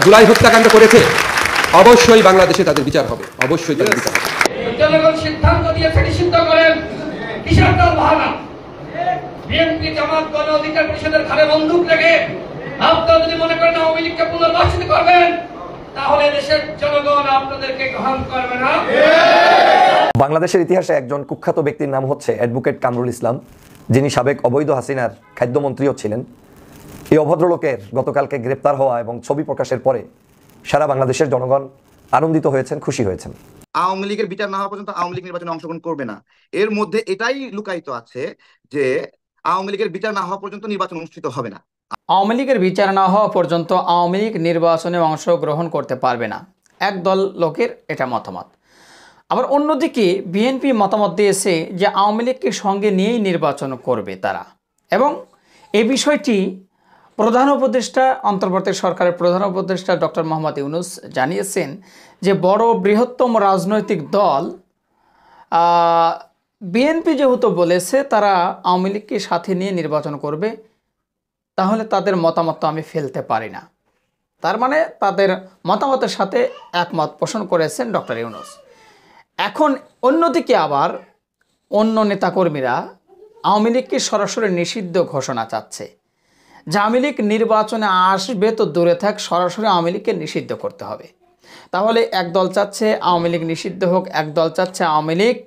জুলাই হত্যাকাণ্ড করেছে, অবশ্যই বাংলাদেশে তাদের বিচার হবে, অবশ্যই তাদের বিচার হবে। জনগণ সিদ্ধান্ত দিয়েছে নিষিদ্ধ করেন, কিসের দল বাহানা? বিএনপি জামাত গণ অধিকার পরিষদের ঘাড়ে বন্দুক রেখে আপনারা যদি মনে করেন আওয়ামী লীগকে পুনর্বাসিত করবেন, তাহলে দেশের জনগণ আপনাদেরকে গ্রহণ করবে না। বাংলাদেশের ইতিহাসে একজন কুখ্যাত ব্যক্তির নাম হচ্ছে অ্যাডভোকেট কামরুল ইসলাম, যিনি সাবেক অবৈধ হাসিনার খাদ্যমন্ত্রীও ছিলেন। এই অভদ্রলোকের গতকালকে গ্রেপ্তার হওয়া এবং ছবি প্রকাশের পরে সারা বাংলাদেশের জনগণ আনন্দিত হয়েছেন, খুশি হয়েছেন। আওয়ামী লীগের বিচার না হওয়া পর্যন্ত আওয়ামী লীগ নির্বাচনে অংশগ্রহণ করবে না। এর মধ্যে এটাই লুকায়িত আছে যে আওয়ামী লীগের বিচার না হওয়া পর্যন্ত নির্বাচন অনুষ্ঠিত হবে না। আওয়ামী লীগের বিচার না হওয়া পর্যন্ত আওয়ামী লীগ নির্বাচনে অংশগ্রহণ করতে পারবে না, একদল লোকের এটা মতামত। আবার অন্যদিকে বিএনপি মতামত দিয়েছে যে আওয়ামী লীগকে সঙ্গে নিয়েই নির্বাচন করবে তারা, এবং এই বিষয়টি প্রধান উপদেষ্টা, অন্তর্বর্তী সরকারের প্রধান উপদেষ্টা ডক্টর মোহাম্মদ ইউনূস জানিয়েছেন যে বড় বৃহত্তম রাজনৈতিক দল বিএনপি যেহেতু বলেছে তারা আওয়ামী লীগকে সাথে নিয়ে নির্বাচন করবে, তাহলে তাদের মতামত আমি ফেলতে পারি না। তার মানে তাদের মতামতের সাথে একমত পোষণ করেছেন ডক্টর ইউনূস। এখন অন্যদিকে আবার অন্য নেতাকর্মীরা আওয়ামী লীগকে সরাসরি নিষিদ্ধ ঘোষণা চাচ্ছে। যে আওয়ামী লীগ নির্বাচনে আসবে তো দূরে থাক, সরাসরি আওয়ামী লীগকে নিষিদ্ধ করতে হবে। তাহলে একদল চাচ্ছে আওয়ামী লীগ নিষিদ্ধ হোক, একদল চাচ্ছে আওয়ামী লীগ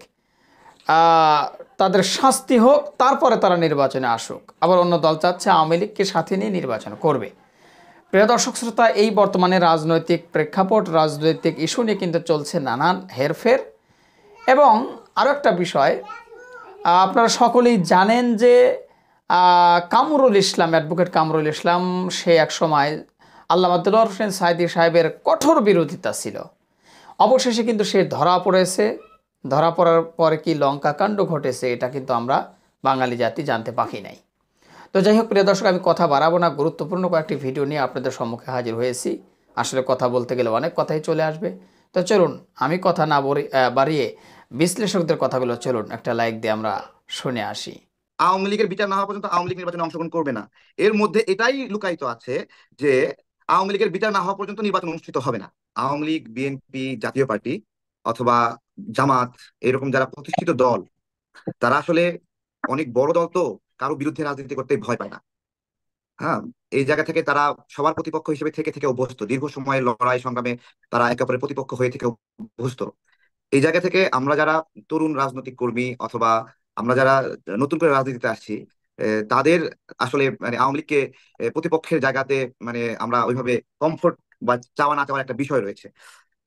তাদের শাস্তি হোক, তারপরে তারা নির্বাচনে আসুক। আবার অন্য দল চাচ্ছে আওয়ামী লীগকে সাথে নিয়ে নির্বাচন করবে। প্রিয় দর্শক শ্রোতা, এই বর্তমানে রাজনৈতিক প্রেক্ষাপট, রাজনৈতিক ইস্যু নিয়ে কিন্তু চলছে নানান হেরফের। এবং আরও একটা বিষয়, আপনারা সকলেই জানেন যে কামরুল ইসলাম, অ্যাডভোকেট কামরুল ইসলাম, সে এক সময় আল্লামা দেলোয়ার হোসেন সাঈদী সাহেবের কঠোর বিরোধিতা ছিল। অবশেষে কিন্তু সে ধরা পড়েছে। ধরা পড়ার পরে কি লঙ্কাকাণ্ড ঘটেছে, এটা কিন্তু আমরা বাঙালি জাতি জানতে বাকি নাই। তো যাই হোক প্রিয় দর্শক, আমি কথা বাড়াবো না, গুরুত্বপূর্ণ কয়েকটি ভিডিও নিয়ে আপনাদের সম্মুখে হাজির হয়েছি। আসলে কথা বলতে গেলে অনেক কথাই চলে আসবে। তো চলুন, আমি কথা না বাড়িয়ে বিশ্লেষকদের কথাগুলো চলুন একটা লাইক দিয়ে আমরা শুনে আসি। আওয়ামী লীগের বিচার না হওয়া পর্যন্ত আওয়ামী লীগ নির্বাচনে অংশগ্রহণ করবে না। এর মধ্যে এটাই লুকায়িত আছে যে আওয়ামী লীগের বিচার না হওয়া পর্যন্ত নির্বাচন অনুষ্ঠিত হবে না। আওয়ামী লীগ, বিএনপি, জাতীয় পার্টি অথবা জামাত, এরকম যারা প্রতিষ্ঠিত দল, তারা আসলে অনেক বড় দল, তো কারো বিরুদ্ধে রাজনীতি করতে ভয় পায় না। হ্যাঁ, এই জায়গা থেকে তারা সবার প্রতিপক্ষ হিসেবে থেকে থেকে অভ্যস্ত। দীর্ঘ সময় লড়াই সংগ্রামে তারা একে অপরের প্রতিপক্ষ হয়ে থেকে অভ্যস্ত। এই জায়গা থেকে আমরা যারা তরুণ রাজনৈতিক কর্মী অথবা আমরা যারা নতুন করে রাজনীতিতে আসছি, তাদের আসলে মানে আওয়ামী লীগকে প্রতিপক্ষের জায়গাতে মানে আমরা ওইভাবে কমফোর্ট বা চাওয়া না চাওয়ার একটা বিষয় রয়েছে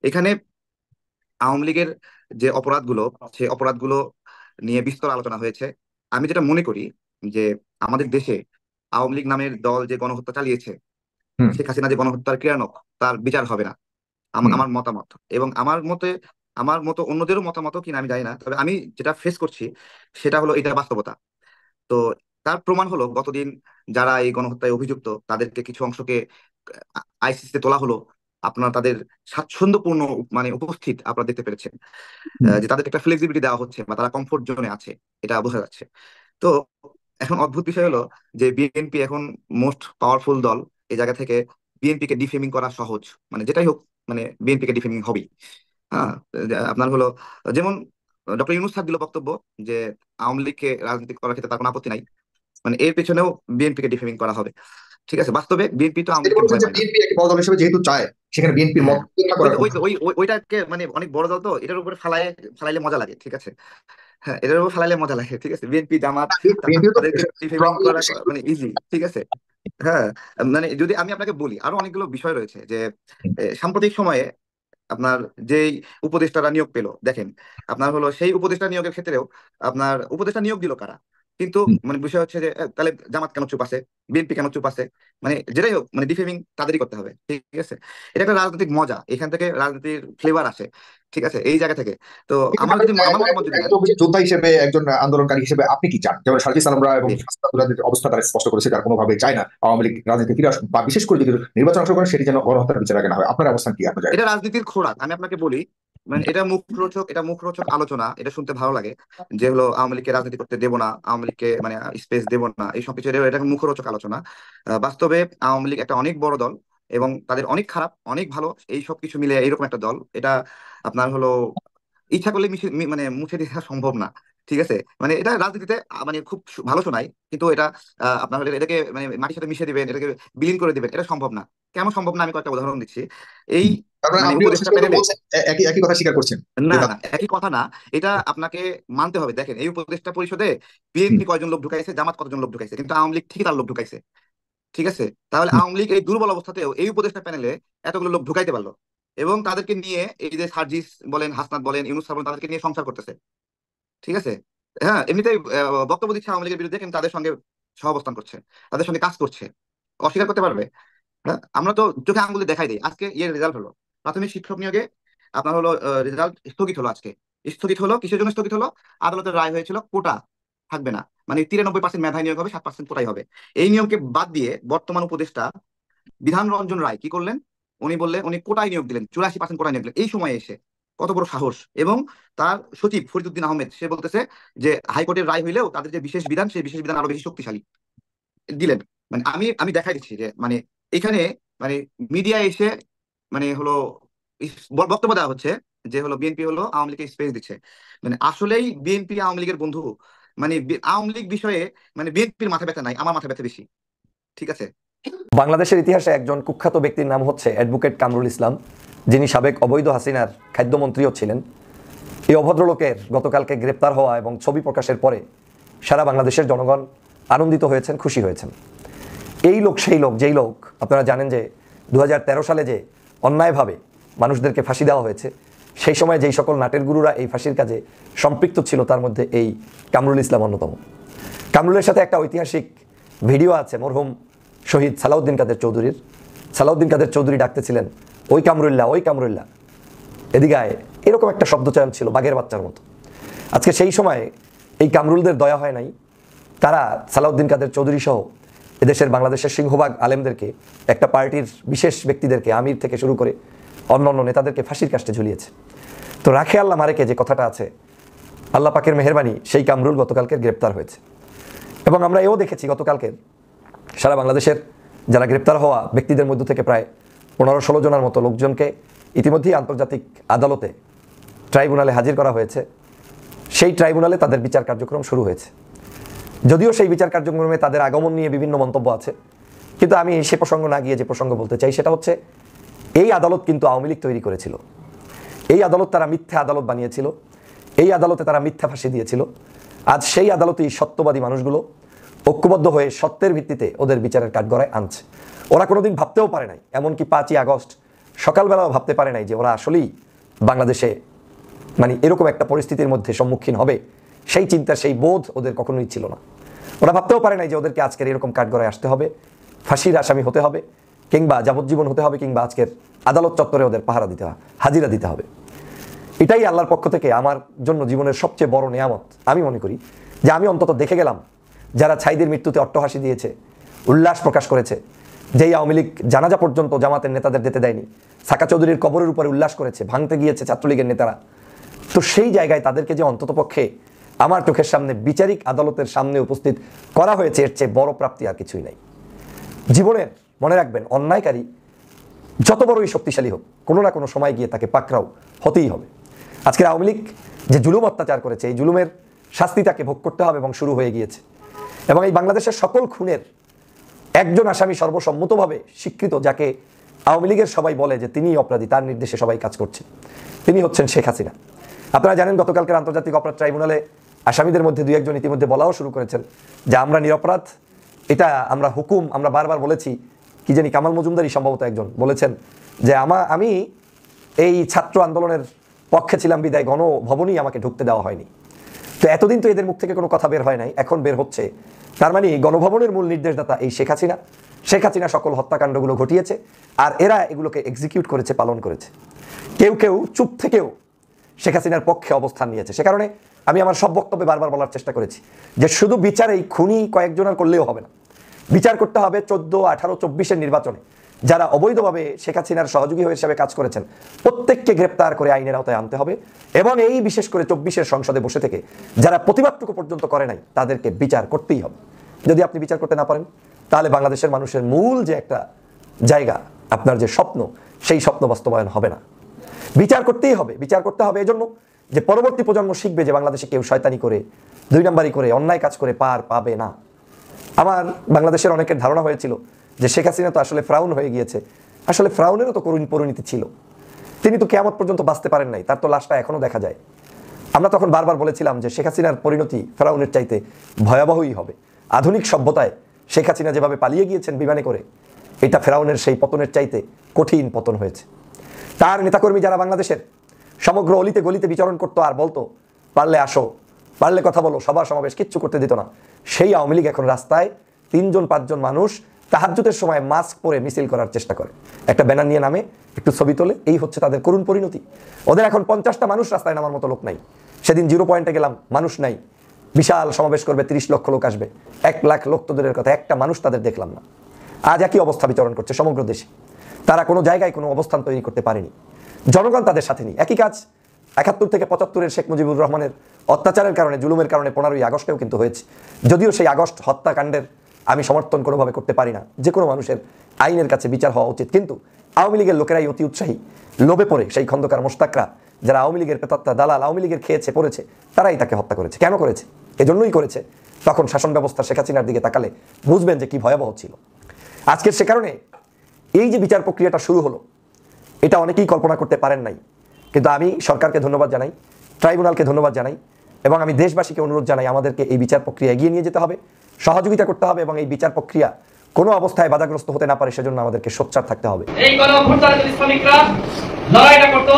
এখানে। আওয়ামী লীগের যে অপরাধগুলো, সেই অপরাধগুলো নিয়ে বিস্তর আলোচনা হয়েছে। আমি যেটা মনে করি যে আমাদের দেশে আওয়ামী লীগ নামের দল যে গণহত্যা চালিয়েছে, শেখ হাসিনা যে গণহত্যার ক্রিয়ানক, তার বিচার হবে না, আমার মতামত। এবং আমার মতো অন্যদেরও মতামত কিনা আমি জানি না, তবে আমি যেটা ফেস করছি সেটা হলো এটা বাস্তবতা। তো তার প্রমাণ হলো গতদিন যারা এই গণহত্যায় অভিযুক্ত তাদেরকে কিছু অংশকে আইসিসিতে তোলা হলো। আপনারা তাদের স্বাচ্ছন্দ্যপূর্ণ মানে উপস্থিত আপনারা দেখতে পেরেছেন, যে তাদেরকে একটা ফ্লেক্সিবিলিটি দেওয়া হচ্ছে বা তারা কমফোর্ট জোনে আছে, এটা বোঝা যাচ্ছে। তো এখন অদ্ভুত বিষয় হলো যে বিএনপি এখন মোস্ট পাওয়ারফুল দল। এই জায়গা থেকে বিএনপি কে ডিফেমিং করা সহজ, মানে যেটাই হোক, মানে বিএনপি কে ডিফেমিং হবেই। হ্যাঁ, আপনার হলো যেমন ডক্টর ইউনূস স্যার দিল বক্তব্য যে আওয়ামী লীগকে রাজনীতি করার ক্ষেত্রে তার কোনো আপত্তি নাই, মানে এর পেছনেও বিএনপি কে ডিফেমিং করা হবে। ঠিক আছে, বাস্তবে বিএনপি তো আওয়ামী লীগকে ভয় পায় না। বিএনপি এক বড় দল হিসেবে যেহেতু চায়, সেখানে বিএনপির মত উপেক্ষা করার ওইটাকে মানে অনেক বড় দল, তো এটার উপরে ফালাইলে মজা লাগে। ঠিক আছে, হ্যাঁ, এটার উপর ফালাইলে মজা লাগে। ঠিক আছে, বিএনপি জামাত বিএনপিও তো তাদেরকে ডিফেমিং করা মানে ইজি। ঠিক আছে, হ্যাঁ, মানে যদি আমি আপনাকে বলি আরো অনেকগুলো বিষয় রয়েছে যে সাম্প্রতিক সময়ে আপনার যেই উপদেষ্টারা নিয়োগ পেলো, দেখেন আপনার হলো সেই উপদেষ্টা নিয়োগের ক্ষেত্রেও আপনার উপদেষ্টা নিয়োগ দিল কারা, কিন্তু মানে বিষয় হচ্ছে যে তাহলে জামাত কেন চুপ আছে, বিএনপি কেন চুপ আছে, মানে যেটাই হোক মানে ডিফেমিং তাদেরই করতে হবে। ঠিক আছে, এটা একটা রাজনৈতিক মজা, এখান থেকে রাজনীতির ফ্লেভার আসে। ঠিক আছে, এই জায়গা থেকে। তো আমার মতামত যদি যোদ্ধা হিসেবে, একজন আন্দোলনকারী হিসেবে আপনি কি চান? যেমন সার্জিস আলমরা এবং অবস্থা তারা স্পষ্ট করেছে, তারা কোনোভাবে চায় না আওয়ামী লীগ রাজনীতি ফিরে আসুক, বা বিশেষ করে যদি নির্বাচন অংশগ্রহণ সেটি যেন গণহত্যার বিচার আগে না হয়। আপনার অবস্থান কি? আপনার এটা রাজনীতির খোরাক, আমি আপনাকে বলি, মানে এটা মুখরোচক আলোচনা, এটা শুনতে ভালো লাগে যে হলো আওয়ামী লীগকে রাজনীতি করতে দেবো না, আওয়ামী লীগকে মানে স্পেস দেবো না, এই সব কিছু, এটা মুখরোচক আলোচনা। বাস্তবে আওয়ামী লীগ একটা অনেক বড় দল এবং তাদের অনেক খারাপ অনেক ভালো এই সব কিছু মিলে এরকম একটা দল, এটা আপনার হলো ইচ্ছা করলে মানে মুছে দেওয়া সম্ভব না। ঠিক আছে, মানে এটা রাজনীতিতে মানে খুব ভালো শোনায়, কিন্তু এটা আপনার হলে এটাকে মানে মাটির সাথে মিশিয়ে দিবেন, এটাকে বিলীন করে দিবেন, এটা সম্ভব না। কেন সম্ভব না, আমি কয়েকটা উদাহরণ দিচ্ছি। এই তারপরে মানে আপনিও শেষ উপদেষ্টা পর্যন্ত প্যানেলে, বলছেন, একই একই কথা স্বীকার করছেন না যে না একই কথা না, এটা আপনাকে মানতে হবে। দেখেন এই উপদেষ্টা পরিষদে হুম, বিএনপি কয়জন লোক ঢুকাইছে, জামাত কতজন লোক ঢুকাইছে, কিন্তু আওয়ামী লীগ ঠিকই তার লোক ঢুকাইছে। ঠিক আছে, তাহলে হুম, আওয়ামী লীগ এই দুর্বল অবস্থাতেও এই উপদেষ্টা প্যানেলে এতগুলো লোক ঢুকাইতে পারলো, এবং তাদেরকে নিয়ে এই যে সার্জিস বলেন, হাসনাত বলেন, ইউনূস স্যার বলেন, তাদেরকে নিয়ে সংসার করতেছে। ঠিক আছে, হ্যাঁ এমনিতেই বক্তব্য দিচ্ছে আওয়ামী লীগের বিরুদ্ধে, কিন্তু তাদের সঙ্গে সহাবস্থান করছে, তাদের সঙ্গে কাজ করছে, অস্বীকার করতে পারবে? হ্যাঁ, আমরা তো চোখে আঙ্গুলে দেখাই দিই। আজকে ইয়ের রেজাল্ট হলো, প্রাথমিক শিক্ষক নিয়োগে আপনার হলো রেজাল্ট স্থগিত হলো আজকে। স্থগিত হলো কিসের জন্য স্থগিত হলো? আদালতের রায় হয়েছিল কোটা থাকবে না, মানে 93% মেধায় নিয়োগ হবে, 7% কোটাই হবে। এই নিয়মকে বাদ দিয়ে বর্তমান উপদেষ্টা বিধান রঞ্জন রায় কি করলেন? উনি বললেন, উনি কোটায় নিয়োগ দিলেন, 84% কোটায় নিয়োগ দিলেন এই সময়ে এসে। কত বড় সাহস! এবং তার সচিব ফরিদউদ্দিন আহমেদ সে বলতেছে যে হাইকোর্টের রায় হইলেও তাদের যে বিশেষ বিধান, সেই বিশেষ বিধান আরো বেশি শক্তিশালী দিলেন। মানে আমি আমি দেখাই দিচ্ছি যে মানে এখানে মানে মিডিয়া এসে মানে হলো বক্তব্য দেওয়া হচ্ছে যে হলো বিএনপি হলো আওয়ামী লীগকে স্পেস দিচ্ছে। মানে আসলেই বিএনপি আওয়ামী লীগের বন্ধু। মানে আওয়ামী লীগ বিষয়ে মানে বিএনপির মাথা ব্যথা নাই, আমার মাথা ব্যথা বেশি। ঠিক আছে, বাংলাদেশের ইতিহাসে একজন কুখ্যাত ব্যক্তির নাম হচ্ছে অ্যাডভোকেট কামরুল ইসলাম, যিনি সাবেক অবৈধ হাসিনার খাদ্যমন্ত্রীও ছিলেন। এই অভদ্রলোকের গতকালকে গ্রেপ্তার হওয়া এবং ছবি প্রকাশের পরে সারা বাংলাদেশের জনগণ আনন্দিত হয়েছেন, খুশি হয়েছেন। এই লোক সেই লোক, যেই লোক আপনারা জানেন যে 2013 সালে যে অন্যায়ভাবে মানুষদেরকে ফাঁসি দেওয়া হয়েছে, সেই সময় যেই সকল নাটের গুরুরা এই ফাঁসির কাজে সম্পৃক্ত ছিল তার মধ্যে এই কামরুল ইসলাম অন্যতম। কামরুলের সাথে একটা ঐতিহাসিক ভিডিও আছে মরহুম শহীদ সালাউদ্দিন কাদের চৌধুরীর। সালাউদ্দিন কাদের চৌধুরী ডাকতেছিলেন, ওই কামরুল্লাহ, ওই কামরুল্লাহ, এদিকে আয়, এরকম একটা শব্দচয়ন ছিল বাঘের বাচ্চার মতো। আজকে সেই সময় এই কামরুলদের দয়া হয় নাই, তারা সালাউদ্দিন কাদের চৌধুরী সহ এদেশের বাংলাদেশের সিংহভাগ আলেমদেরকে, একটা পার্টির বিশেষ ব্যক্তিদেরকে, আমির থেকে শুরু করে অন্য অন্য নেতাদেরকে ফাঁসির কাস্টে ঝুলিয়েছে। তো রাখে আল্লাহ মারেকে যে কথাটা আছে, আল্লাহ পাকের মেহেরবানি, সেই কামরুল গতকালকে গ্রেপ্তার হয়েছে। এবং আমরা এও দেখেছি গতকালকে সারা বাংলাদেশের যারা গ্রেপ্তার হওয়া ব্যক্তিদের মধ্য থেকে প্রায় 15-16 জনের মতো লোকজনকে ইতিমধ্যেই আন্তর্জাতিক আদালতে ট্রাইব্যুনালে হাজির করা হয়েছে। সেই ট্রাইব্যুনালে তাদের বিচার কার্যক্রম শুরু হয়েছে। যদিও সেই বিচার কার্যক্রমে তাদের আগমন নিয়ে বিভিন্ন মন্তব্য আছে, কিন্তু আমি সে প্রসঙ্গ না গিয়ে যে প্রসঙ্গ বলতে চাই সেটা হচ্ছে, এই আদালত কিন্তু আওয়ামী লীগ তৈরি করেছিল। এই আদালত তারা মিথ্যা আদালত বানিয়েছিল, এই আদালতে তারা মিথ্যা ফাঁসি দিয়েছিল। আজ সেই আদালতেই সত্যবাদী মানুষগুলো ঐক্যবদ্ধ হয়ে সত্যের ভিত্তিতে ওদের বিচারের কাঠগড়ায় আনছে। ওরা কোনোদিন ভাবতেও পারে নাই, এমনকি 5ই আগস্ট সকালবেলাও ভাবতে পারে নাই যে ওরা আসলেই বাংলাদেশে মানে এরকম একটা পরিস্থিতির মধ্যে সম্মুখীন হবে। সেই চিন্তা, সেই বোধ ওদের কখনোই ছিল না। ওরা ভাবতেও পারে নাই যে ওদেরকে আজকের এরকম কাঠগড়ায় আসতে হবে, ফাঁসির আসামি হতে হবে, কিংবা যাবজ্জীবন হতে হবে, কিংবা আজকের আদালত চত্বরে ওদের পাহারা দিতে হবে, হাজিরা দিতে হবে। এটাই আল্লাহর পক্ষ থেকে আমার জন্য জীবনের সবচেয়ে বড় নেয়ামত আমি মনে করি, যে আমি অন্তত দেখে গেলাম যারা ছাইদের মৃত্যুতে অট্টহাসি দিয়েছে, উল্লাস প্রকাশ করেছে, যেই আওয়ামী লীগ জানাজা পর্যন্ত জামাতের নেতাদের যেতে দেয়নি, সাকা চৌধুরীর কবরের উপরে উল্লাস করেছে, ভাঙতে গিয়েছে ছাত্রলীগের নেতারা। তো সেই জায়গায় তাদেরকে যে অন্ততপক্ষে আমার চোখের সামনে বিচারিক আদালতের সামনে উপস্থিত করা হয়েছে, এর চেয়ে বড় প্রাপ্তি আর কিছুই নাই জীবনের। মনে রাখবেন, অন্যায়কারী যত বড়ই শক্তিশালী হোক, কোনো না কোনো সময় গিয়ে তাকে পাকড়াও হতেই হবে। আজকের আওয়ামী লীগ যে জুলুম অত্যাচার করেছে, এই জুলুমের শাস্তি তাকে ভোগ করতে হবে এবং শুরু হয়ে গিয়েছে। এবং এই বাংলাদেশের সকল খুনের একজন আসামি সর্বসম্মতভাবে স্বীকৃত, যাকে আওয়ামী লীগের সবাই বলে যে তিনিই অপরাধী, তার নির্দেশে সবাই কাজ করছে, তিনি হচ্ছেন শেখ হাসিনা। আপনারা জানেন গতকালকের আন্তর্জাতিক অপরাধ ট্রাইব্যুনালে আসামিদের মধ্যে 2-1 ইতিমধ্যে বলাও শুরু করেছেন যে আমরা নিরপরাধ, এটা আমরা হুকুম, আমরা বারবার বলেছি। কি জানি কামাল মজুমদারই সম্ভবত একজন বলেছেন যে আমি এই ছাত্র আন্দোলনের পক্ষে ছিলাম বিদায় গণভবনই আমাকে ঢুকতে দেওয়া হয়নি। তো এতদিন তো এদের মুখ থেকে কোনো কথা বের হয় নাই, এখন বের হচ্ছে। তার মানে গণভবনের মূল নির্দেশদাতা এই শেখ হাসিনা। শেখ হাসিনা সকল হত্যাকাণ্ডগুলো ঘটিয়েছে, আর এরা এগুলোকে এক্সিকিউট করেছে, পালন করেছে। কেউ কেউ চুপ থেকেও শেখ হাসিনার পক্ষে অবস্থান নিয়েছে। সে কারণে আমি আমার সব বক্তব্যে বারবার বলার চেষ্টা করেছি যে শুধু বিচার এই খুনি কয়েকজনের করলেও হবে না, বিচার করতে হবে 14, 18, 24-এর নির্বাচনে যারা অবৈধভাবে শেখ হাসিনার সহযোগী হিসেবে কাজ করেছেন, প্রত্যেককে গ্রেপ্তার করে আইনের আওতায় আনতে হবে। এবং এই বিশেষ করে 24-এর সংসদে বসে থেকে যারা প্রতিবাদটুকু পর্যন্ত করে নাই, তাদেরকে বিচার করতেই হবে। যদি আপনি বিচার করতে না পারেন, তাহলে বাংলাদেশের মানুষের মূল যে একটা জায়গা, আপনার যে স্বপ্ন, সেই স্বপ্ন বাস্তবায়ন হবে না। বিচার করতেই হবে, বিচার করতে হবে এজন্য যে পরবর্তী প্রজন্ম শিখবে যে বাংলাদেশে কেউ শয়তানি করে, 2 নম্বরই করে, অন্যায় কাজ করে পার পাবে না। আমার বাংলাদেশের অনেকের ধারণা হয়েছিল যে শেখ হাসিনা তো আসলে ফ্রাউন হয়ে গিয়েছে। আসলে ফ্রাউনেরও তো করুণ পরিণতি ছিল, তিনি তো কিয়ামত পর্যন্ত বাঁচতে পারেন নাই, তার তো লাশটা এখনো দেখা যায়। আমরা তখন বারবার বলেছিলাম যে শেখ হাসিনার পরিণতি ফেরাউনের চাইতে ভয়াবহই হবে। আধুনিক সভ্যতায় শেখ হাসিনা যেভাবে পালিয়ে গিয়েছেন বিমানে করে, এটা ফেরাউনের সেই পতনের চাইতে কঠিন পতন হয়েছে। তার নেতাকর্মী যারা বাংলাদেশের সমগ্র অলিতে গলিতে বিচরণ করতো আর বলতো পারলে আসো, পারলে কথা বলো, সভা সমাবেশ কিচ্ছু করতে দিত না, সেই আওয়ামী লীগ এখন রাস্তায় 3-5 জন মানুষ তাহাজ্জুদের সময় মাস্ক পরে মিছিল করার চেষ্টা করে, একটা ব্যানার নিয়ে নামে, একটু ছবি তোলে, এই হচ্ছে তাদের করুণ পরিণতি। ওদের এখন 50টা মানুষ রাস্তায় নামার মতো লোক নাই। সেদিন 0 পয়েন্টে গেলাম, মানুষ নাই, বিশাল সমাবেশ করবে, 30 লক্ষ লোক আসবে, 1 লাখ লোক তো দূরের কথা, একটা মানুষ তাদের দেখলাম না। আজ একই অবস্থা বিচরণ করছে সমগ্র দেশে। তারা কোনো জায়গায় কোনো অবস্থান তৈরি করতে পারেনি, জনগণ তাদের সাথে নেই। একই কাজ 71 থেকে 75-এর শেখ মুজিবুর রহমানের অত্যাচারের কারণে, জুলুমের কারণে 15ই আগস্টেও কিন্তু হয়েছে। যদিও সেই আগস্ট হত্যাকাণ্ডের আমি সমর্থন কোনোভাবে করতে পারি না, যে কোনো মানুষের আইনের কাছে বিচার হওয়া উচিত, কিন্তু আওয়ামী লীগের লোকেরাই অতি উৎসাহী, লোভে পড়ে সেই খন্দকার মোশতাকরা যারা আওয়ামী লীগের প্রেতাত্মা দালাল, আওয়ামী লীগের খেয়েছে পড়েছে, তারাই তাকে হত্যা করেছে। কেন করেছে? এজন্যই করেছে। তখন শাসন ব্যবস্থা শেখ হাসিনার দিকে তাকালে বুঝবেন যে কি ভয়াবহ ছিল। আজকের সে কারণে এই যে বিচার প্রক্রিয়াটা শুরু হলো, এটা অনেকেই কল্পনা করতে পারেন নাই, কিন্তু আমি সরকারকে ধন্যবাদ জানাই, ট্রাইব্যুনালকে ধন্যবাদ জানাই, এবং আমি দেশবাসীকে অনুরোধ জানাই আমাদেরকে এই বিচার প্রক্রিয়া এগিয়ে নিয়ে যেতে হবে, সহযোগিতা করতে হবে, এবং এই বিচার প্রক্রিয়া কোনো অবস্থায় বাধাগ্রস্ত হতে না পারে সেজন্য আমাদেরকে সোচ্চার থাকতে হবে। এই গণঅভ্যুত্থানে যদি শ্রমিকরা লড়াই না করতো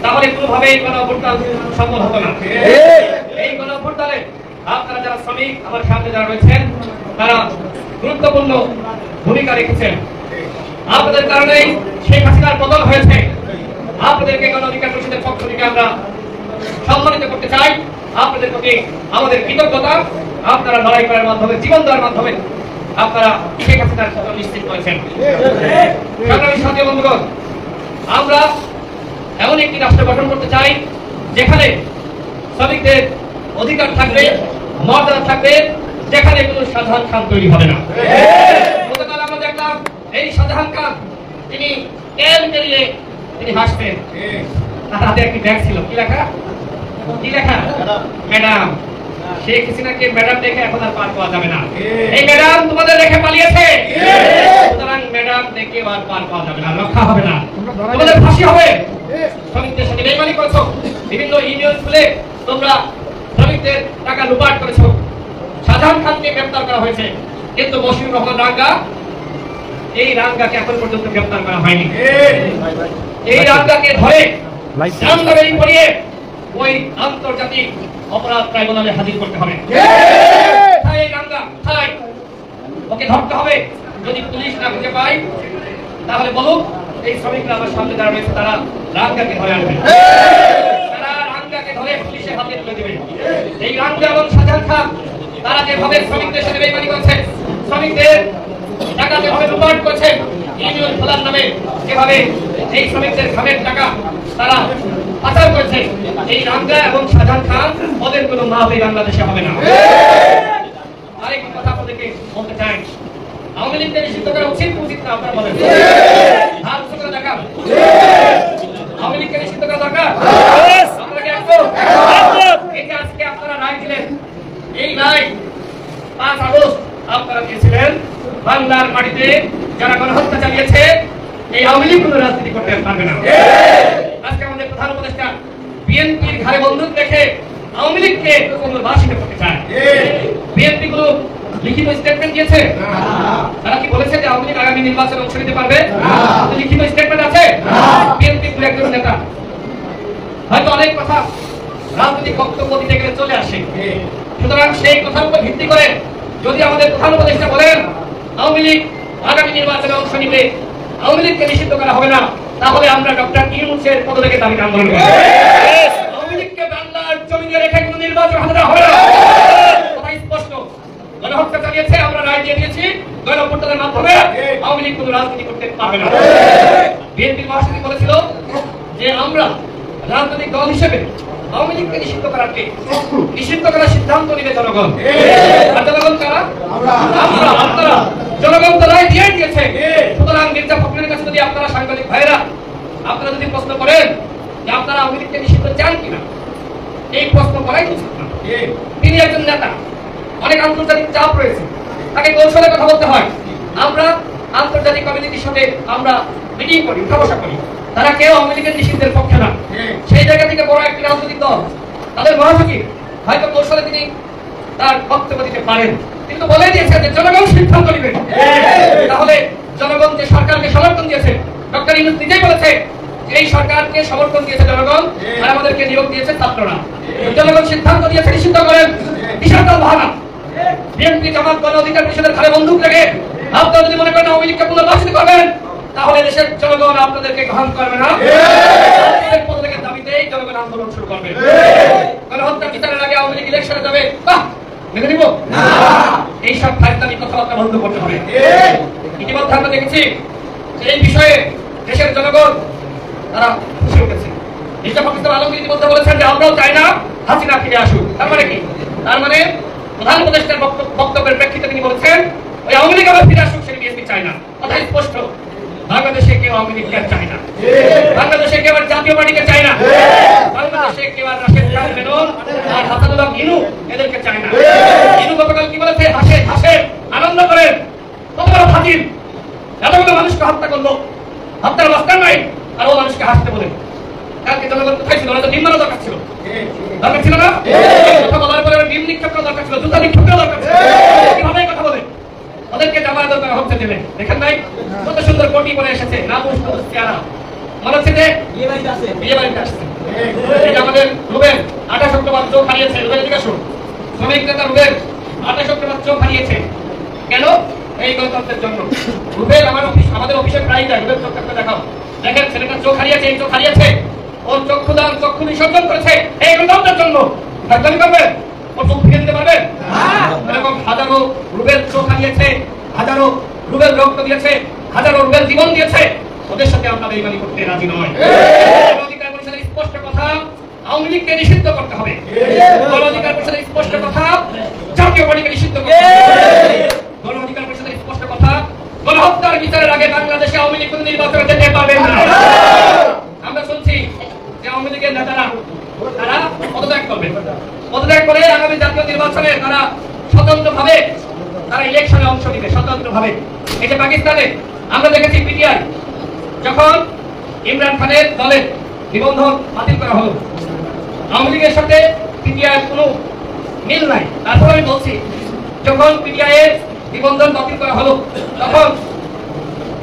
তাহলে কোনোভাবে এই গণঅভ্যুত্থান সম্ভব হতো না। এই গণঅভ্যুত্থানে আপনারা যারা শ্রমিক আমার সামনে যারা রয়েছেন তারা গুরুত্বপূর্ণ ভূমিকা রেখেছেন। আপনাদের কারণেই শেখ হাসিনার পতন হয়েছে। আপনাদেরকে গণ অধিকার পরিষদের পক্ষ থেকে আমরা সম্মানিত করতে চাই। আপনাদের প্রতি আমাদের কৃতজ্ঞতা। আপনারা লড়াই করার মাধ্যমে, জীবন দেওয়ার মাধ্যমে আপনারা শেখ হাসিনার পতন নিশ্চিত করেছেন। সংগ্রামী সাথী বন্ধুগণ, আমরা এমন একটি রাষ্ট্র গঠন করতে চাই যেখানে শ্রমিকদের অধিকার থাকবে, মর্যাদা থাকবে, যেখানে কোনো সাধারণ খান তৈরি হবে না। গতকাল আমরা দেখলাম এই সাধারণ খান তিনি তেল বেরিয়ে তিনি হাসতেন, তার হাতে একটি ব্যাগ ছিল, কি লেখা? কি লেখা? ম্যাডাম। শেখ হাসিনাকে ম্যাডাম দেখে এখন আর পার পাওয়া যাবে না। এই ম্যাডাম তোমাদের রেখে পালিয়েছে, সুতরাং ম্যাডাম দেখে আর পার পাওয়া যাবে না, রক্ষা হবে না, তোমাদের ফাঁসি হবে। শ্রমিকদের সাথে বেইমানি করেছো, বিভিন্ন ইউনিয়ন খুলে তোমরা শ্রমিকদের টাকা লুপাট করেছো। সাধারণ খানকে গ্রেফতার করা হয়েছে, কিন্তু বশির রহমান রাঙ্গা, এই রাঙ্গাকে এখন পর্যন্ত গ্রেফতার করা হয়নি। এই রাঙ্গাকে ধরে জানদাবেরি করিয়ে ওই আন্তর্জাতিক অপরাধ ট্রাইব্যুনালে হাজির করতে হবে। এই রাঙ্গা ওকে ধরতে হবে। যদি পুলিশ না খুঁজে পায় তাহলে বলুক এই শ্রমিকরা আমার সামনে যারা রয়েছে তারা রাঙ্গাকে ধরে আনবে, তারা রাঙ্গাকে ধরে পুলিশের হাতে তুলে দেবে। এই রাঙ্গা এবং সাজান খান তারা যেভাবে শ্রমিকদের সাথে বেইমানি করেছে, শ্রমিকদের টাকা যেভাবে লুপাট করেছে, ইউনিয়ন খোলার নামে যেভাবে এই শ্রমিকদের ঘামের টাকা তারা পাচার করেছে, এই রাঙ্গা এবং শাহজাহান খান ওদের কোনো মাপ এই বাংলাদেশে হবে না। আরেকটি কথা আপনাদেরকে বলতে চাই, আওয়ামী লীগকে নিষিদ্ধ করা উচিত উচিত না আপনারা বলেন? হাত উঁচু করে দেখান। আওয়ামী লীগকে নিষিদ্ধ করা দরকার? আপনারা কি একমত? এই যে আজকে আপনারা রায় দিলেন, এই রায় 5 আগস্ট আপনারা দিয়েছিলেন, বাংলার মাটিতে যারা গণহত্যা চালিয়েছে এই আওয়ামী লীগ কোনো রাজনীতি করতে পারবে না। আজকে আমাদের প্রধান উপদেষ্টা বিএনপির ঘাড়ে বন্দুক রেখে আওয়ামী লীগকে পুনর্বাসিত করতে চায়। বিএনপি গুলো লিখিত স্টেটমেন্ট দিয়েছে, তারা কি বলেছে যে আওয়ামী লীগ আগামী নির্বাচনে অংশ নিতে পারবে? লিখিত স্টেটমেন্ট আছে? বিএনপি গুলো একজন নেতা হয়তো অনেক কথা রাজনৈতিক বক্তব্য দিতে গেলে চলে আসে, সুতরাং সেই কথার উপর ভিত্তি করে যদি আমাদের প্রধান উপদেষ্টা বলেন আওয়ামী লীগ আগামী নির্বাচনে অংশ নিবে, আওয়ামী লীগকে নিষিদ্ধ করা হবে না, তাহলে আমরা ডক্টর ইউনূসের পদত্যাগের দাবিতে আন্দোলন করব। আওয়ামী লীগকে বাংলার জমিনে রেখে কোনো নির্বাচন হবে না, হবে না, কথা স্পষ্ট। গণহত্যা চালিয়েছে, আমরা রায় দিয়ে দিয়েছি, গণঅভ্যুত্থানের মাধ্যমে আওয়ামী লীগ কোনো রাজনীতি করতে পারবে না। বিএনপির মহাসচিব বলেছিল যে আমরা রাজনৈতিক দল হিসেবে আওয়ামী লীগকে নিষিদ্ধ করার কে? নিষিদ্ধ করার সিদ্ধান্ত নিবে জনগণ। আর জনগণ কারা? আপনারা। জনগণ তো রায় দিয়ে দিয়েছে। সুতরাং মির্জা ফখরুলের কাছে যদি আপনারা সাংবাদিক ভাইরা আপনারা যদি প্রশ্ন করেন যে আপনারা আওয়ামী লীগকে নিষিদ্ধ চান কিনা, এই প্রশ্ন করাই উচিত না। তিনি একজন নেতা, অনেক আন্তর্জাতিক চাপ রয়েছে, তাকে কৌশলে কথা বলতে হয়। আমরা আন্তর্জাতিক কমিউনিটির সাথে আমরা মিটিং করি, উঠা বসা করি, তারা কেউ আওয়ামী লীগের নিষিদ্ধের পক্ষে না। সেই জায়গা থেকে বড় একটি রাজনৈতিক দল, তাদের মহাসচিব হয়তো কৌশলে তিনি তার বক্তব্য দিতে পারেন, কিন্তু বলে দিয়েছেন যে জনগণ সিদ্ধান্ত নেবে। তাহলে জনগণ যে সরকারকে সমর্থন দিয়েছে, ডক্টর ইউনূস নিজেই বলেছে এই সরকারকে সমর্থন দিয়েছে জনগণ, আর আমাদেরকে নিয়োগ দিয়েছে ছাত্ররা। জনগণ সিদ্ধান্ত দিয়েছে নিষিদ্ধ করেন, বিশাল বাহানা। বিএনপি জামাত গণ অধিকার পরিষদের ঘাড়ে বন্দুক রেখে আপনারা যদি মনে করেন আওয়ামী লীগকে পুনর্বাসিত করবেন, তাহলে দেশের জনগণ আপনাদেরকে গ্রহণ করবে না। পদত্যাগের দাবিতেই জনগণ আন্দোলন শুরু করবে। গণহত্যা বিচারের আগে আওয়ামী লীগ ইলেকশনে যাবে, বাহ, মেনে নিব? এইসব ফাইজলামি কথাবার্তা বন্ধ করতে হবে। ইতিমধ্যে আমরা দেখেছি এই বিষয়ে দেশের জনগণ তারা খুশি উঠেছে। মির্জা ফখরুল আলমগীর ইতিমধ্যে বলেছেন যে আমরাও চাই না হাসিনা ফিরে আসুক। তার মানে কি? তার মানে প্রধান উপদেষ্টার বক্তব্যের প্রেক্ষিতে তিনি বলেছেন ওই আওয়ামী লীগ আবার ফিরে আসুক, সেটা বিএনপি চায় না। কথা স্পষ্ট, বাংলাদেশে কেউ আওয়ামী লীগকে চায় না, বাংলাদেশে কেউ আর জাতীয় পার্টিকে চায় না, বাংলাদেশে কেউ আর রাশেদ খান মেনন আর হাসানুল্লাহ ইনু এদেরকে চায় না। ইনু গতকাল কি বলেছে? হাসেন হাসেন, আনন্দ করেন, কত বড় ফাজিল, এতগুলো মানুষকে হত্যা করলো, হত্যার মাস্টার নাই, আর ও মানুষকে হাসতে বলে। কালকে জনগণ কোথায় ছিল? ওরা তো ডিম মারা দরকার ছিল, দরকার ছিল না? কথা বলার পরে ডিম নিক্ষেপ করা দরকার ছিল, জুতা নিক্ষেপ করা দরকার ছিল। কিভাবে কথা বলে? ওদেরকে জামায়াত দরকার হচ্ছে দেবে। দেখেন নাই কত সুন্দর কোটি পরে এসেছে, না বুঝতে চেহারা মনে হচ্ছে যে বিয়ে বাড়িতে আসছে। আমাদের রুবেল 28 অক্টোবর চোখ হারিয়েছে। রুবেল দিকে শুন, শ্রমিক নেতা রুবেল 28 অক্টোবর চোখ হারিয়েছে। কেন? এই গণতন্ত্রের জন্য। রুবেল আমাদের অফিসে প্রায় যায়, রুবেল চোখ থাকতে দেখাও, দেখেন ছেলেটা চোখ হারিয়েছে, এই চোখ হারিয়েছে, ওর চক্ষুদান চক্ষু বিসর্জন করেছে এই গণতন্ত্রের জন্য। ভাবতে পারবেন ও চোখ ফিরে দিতে পারবেন? এরকম হাজারো রুবেল চোখ হারিয়েছে, হাজারো রুবেল রক্ত দিয়েছে, হাজারো রুবেল জীবন দিয়েছে, ওদের সাথে আমরা বেইমানি করতে রাজি নয়। অধিকার পরিষদের স্পষ্ট কথা, আওয়ামী লীগকে নিষিদ্ধ করতে হবে। অধিকার পরিষদের স্পষ্ট কথা, জাতীয় পার্টিকে নিষিদ্ধ করতে হবে। অধিকার পরিষদের স্পষ্ট কথা, গণহত্যার বিচারের আগে বাংলাদেশে আওয়ামী লীগ নির্বাচনে যেতে পারবে না। আমরা শুনছি যে আওয়ামী লীগের নেতারা তারা পদত্যাগ করবে, পদত্যাগ করে আগামী জাতীয় নির্বাচনে তারা স্বতন্ত্রভাবে তারা ইলেকশনে অংশ নিবে, স্বতন্ত্রভাবে। এই যে পাকিস্তানে আমরা দেখেছি পিটিআই যখন ইমরান খানের দলের নিবন্ধন বাতিল করা হলো, আওয়ামী লীগের সাথে পিটিআই কোনো মিল নাই। তারপর আমি বলছি যখন পিটিআই এর নিবন্ধন বাতিল করা হলো তখন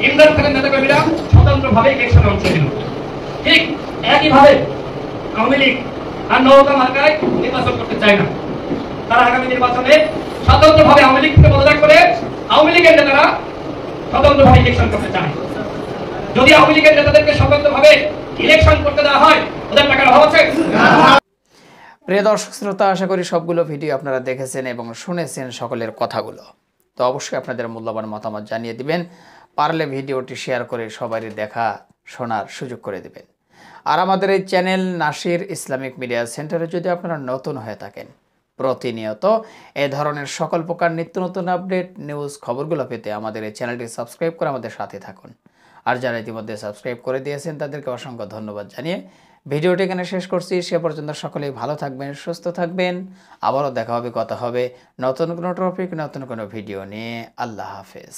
ইমরান খানের নেতাকর্মীরা স্বতন্ত্রভাবে ইলেকশনে অংশ নিল। ঠিক একইভাবে আওয়ামী লীগ আর নৌকা মার্কায় নির্বাচন করতে চায় না। তারা আগামী নির্বাচনে স্বতন্ত্রভাবে আওয়ামী লীগ থেকে পদত্যাগ করে আওয়ামী লীগের নেতারা স্বতন্ত্রভাবে ইলেকশন করতে চায়। যদি আওয়ামী লীগের নেতাদেরকে স্বতন্ত্রভাবে ইলেকশন করতে দেওয়া হয়, ওদের টাকার অভাব আছে? প্রিয় দর্শক শ্রোতা, আশা করি সবগুলো ভিডিও আপনারা দেখেছেন এবং শুনেছেন সকলের কথাগুলো। তো অবশ্যই আপনাদের মূল্যবান মতামত জানিয়ে দিবেন, পারলে ভিডিওটি শেয়ার করে সবারই দেখা শোনার সুযোগ করে দিবেন। আর আমাদের এই চ্যানেল নাসির ইসলামিক মিডিয়া সেন্টারে যদি আপনারা নতুন হয়ে থাকেন, প্রতিনিয়ত এ ধরনের সকল প্রকার নিত্য নতুন আপডেট নিউজ খবরগুলো পেতে আমাদের এই চ্যানেলটি সাবস্ক্রাইব করে আমাদের সাথে থাকুন। আর যারা ইতিমধ্যে সাবস্ক্রাইব করে দিয়েছেন তাদেরকে অসংখ্য ধন্যবাদ জানিয়ে ভিডিওটি এখানে শেষ করছি। সে পর্যন্ত সকলেই ভালো থাকবেন, সুস্থ থাকবেন। আবারও দেখা হবে, কথা হবে নতুন কোনো টপিক, নতুন কোনো ভিডিও নিয়ে। আল্লাহ হাফেজ।